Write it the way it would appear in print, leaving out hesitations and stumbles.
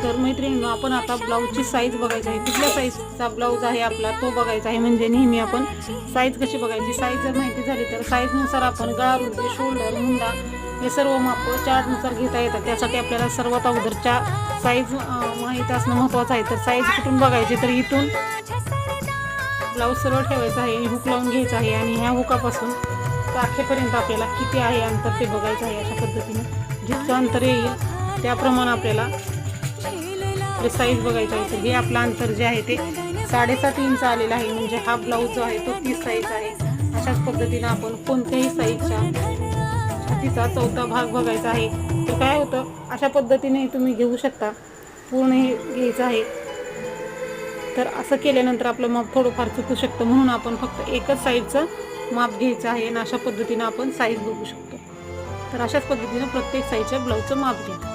तर मैत्रिणींनो, आपण आता ब्लाऊजची साईज बघायची आहे. कुठल्या साईजचा ब्लाऊज आहे आपला तो बघायचा आहे. म्हणजे नेहमी आपण साईज कशी बघायची, साईज जर माहिती झाली तर साईजनुसार आपण गळा, रुंदी, शोल्डर, मुंडा हे सर्व माप चार्टनुसार घेता येतात. त्यासाठी आपल्याला सर्वात अगोदरच्या साईज माहीत असणं महत्त्वाचं आहे. तर साईज कुठून बघायची, तर इथून ब्लाऊज सरळ ठेवायचा आहे, हुक लावून घ्यायचा आहे आणि ह्या हुकापासून आखेपर्यंत आपल्याला किती आहे अंतर ते बघायचं आहे. अशा पद्धतीने जितकं अंतर येईल त्याप्रमाणे आपल्याला साईज बघायचं आहे. तर हे आपलं अंतर जे आहे ते 7.5 इंच आलेलं आहे. म्हणजे हा ब्लाऊज जो आहे तो 30 साईज आहे. अशाच पद्धतीने आपण कोणत्याही साईजच्या छातीचा 4था भाग बघायचा आहे. तर काय होतं, अशा पद्धतीने तुम्ही घेऊ शकता. पूर्ण हे घ्यायचं आहे. तर असं केल्यानंतर आपलं माप थोडंफार चुकू शकतं, म्हणून आपण फक्त एकच साईजचं माप घ्यायचं आहे आणि अशा पद्धतीने आपण साईज बघू शकतो. तर अशाच पद्धतीने प्रत्येक साईजच्या ब्लाऊजचं माप घ्या.